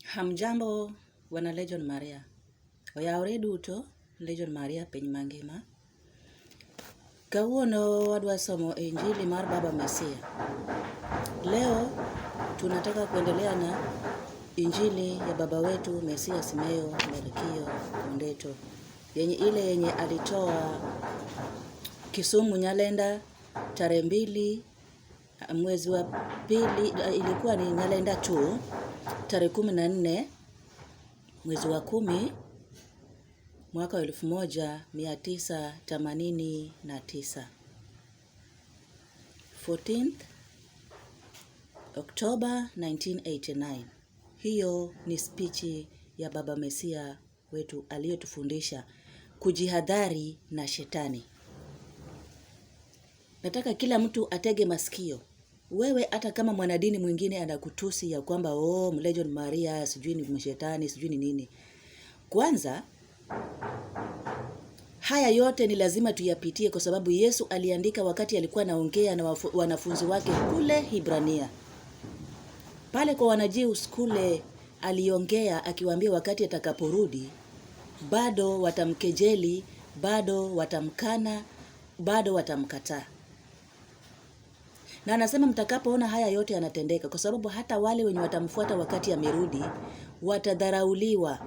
Hamjambo wana Legion Maria. Oyawre duto Legion Maria piny mangima. Kawuono wadwa somo Injili mar Baba Mesia. Leo tunataka kuendelea na Injili ya baba wetu Mesia Simeo Melkio Kondeto. Yenye alitoa Kisumu Nyalenda tarehe 2 mwezi wa pili, ilikuwa ni Nyalenda tu tarehe 14 mwezi wa 10 mwaka wa 1989. 14th October 1989. Hiyo ni spichi ya baba Mesia wetu aliyotufundisha kujihadhari na shetani. Nataka kila mtu atege masikio. Wewe hata kama mwanadini mwingine anakutusi ya kwamba Legion Maria sijui ni mshetani sijui ni nini. Kwanza haya yote ni lazima tuyapitie kwa sababu Yesu aliandika wakati alikuwa anaongea na wanafunzi wake kule Hibrania. Pale kwa wanajius kule aliongea akiwaambia wakati atakaporudi bado watamkejeli, bado watamkana, bado watamkataa. Na anasema mtakapoona haya yote yanatendeka, kwa sababu hata wale wenye watamfuata wakati amerudi watadharauliwa.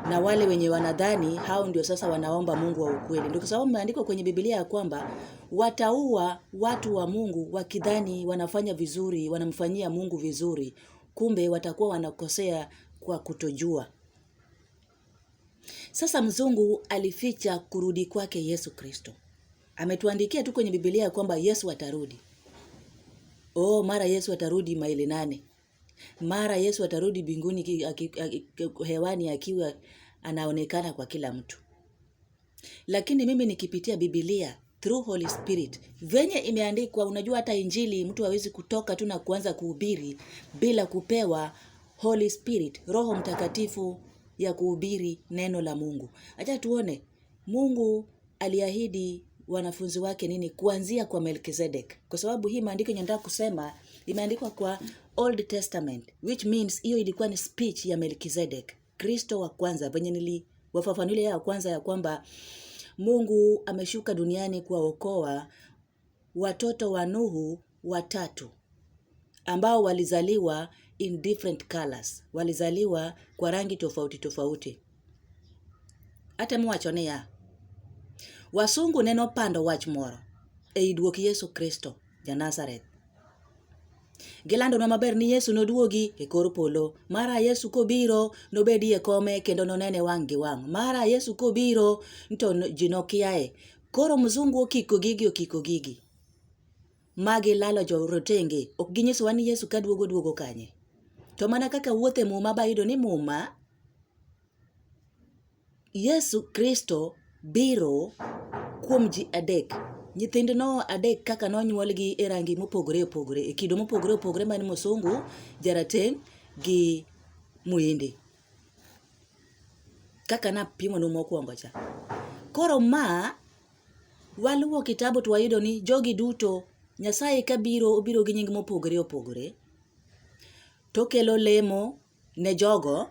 Na wale wenye wanadhani hao ndio sasa wanaomba Mungu wa ukweli. Ndio kwa sababu imeandikwa kwenye Biblia ya kwamba wataua watu wa Mungu wakidhani wanafanya vizuri, wanamfanyia Mungu vizuri. Kumbe watakuwa wanakosea kwa kutojua. Sasa mzungu alificha kurudi kwake Yesu Kristo. Ametuandikia tu kwenye Biblia ya kwamba Yesu atarudi. Mara Yesu atarudi maili 8. Mara Yesu atarudi mbinguni hewani akiwa anaonekana kwa kila mtu. Lakini mimi nikipitia Biblia through Holy Spirit, venye imeandikwa, unajua hata Injili mtu hawezi kutoka tu na kuanza kuhubiri bila kupewa Holy Spirit, Roho Mtakatifu ya kuhubiri neno la Mungu. Acha tuone Mungu aliahidi wanafunzi wake nini kuanzia kwa Melkizedek. Kwa sababu hii maandiko yanataka kusema imeandikwa kwa Old Testament, which means hiyo ilikuwa ni speech ya Melkizedek, Kristo wa kwanza. Venye niliwafafanulia ya kwanza ya kwamba Mungu ameshuka duniani kuwaokoa watoto wa Nuhu 3 ambao walizaliwa in different colors, walizaliwa kwa rangi tofauti tofauti. Hata muwachone ya wasungu neno pando wach moro duoki Yesu Kristo ja Nazareth. Gilando na maber ni Yesu noduogi e kor polo. Mara Yesu kobiro nobedi e kome kendo nonene wang' gi wang'. Mara Yesu kobiro to ji nokiae. Koro mzungu okiko gigi. Magi lalo jo rotenge. Ok ginyiso ni Yesu ka duogo kanye. To mana kaka wuothe muma baido ni muma Yesu Kristo biro kuom ji adek. Nyithindo no adek kaka nonyuolgi e rangi mopogore opogore, e kido mopogore opogore, mani musungu, jarateng' gi muindi. Kaka na pimo no mokwongo cha. Koro waluwo kitabu to wayudo ni jogi duto Nyasaye kabiro obiro gi nying mopogore opogore. To kelo lemo ne jogo,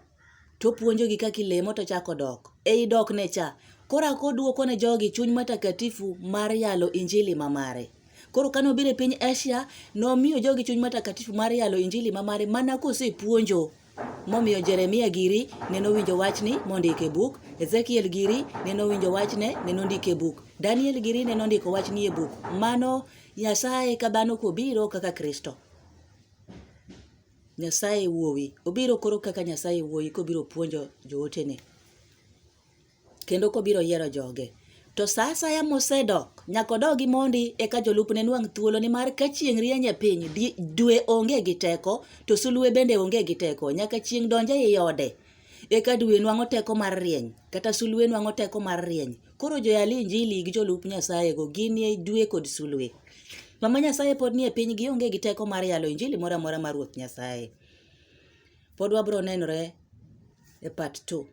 to puonjogi kaka lemo to chako dok. Ei dok ne cha kora koduoko ne jogi chuny matakatifu mar yalo Injili mamare. Koro kano bire piny Asia nomiyo jogi chuny matakatifu mar yalo Injili mamare mana kosepuonjo. Momiyo Jeremia giri neno winjo wachni mondike e buk, Ezekiel giri neno winjo wachne neno ndike e buk, Daniel giri neno ndiko wachni e buk. Mano Nyasaye ka dhano kobiro kaka Kristo. Nyasaye wuowi obiro koro kaka Nyasaye wuowi kobiro puonjo jootene. Kendo kobiro yiero joge. To sasa ya mosedok nyaka dogi mondi eka jolupne nwang' thuolo, ni mar ka chieng' rieny e piny dwe onge gi teko to sulwe bende onge gi teko. Nyaka chieng' donje e ode eka dwe nwang'o teko mar rieny kata sulwe nwang'o teko mar rieny. Koro joyal Injili gi jolup Nyasaye go gin e dwe kod sulwe. Mama Nyasaye pod ni e piny gi onge gi teko mar yalo Injili mora mora mar Ruoth Nyasaye. Pod wabro nenore e part 2.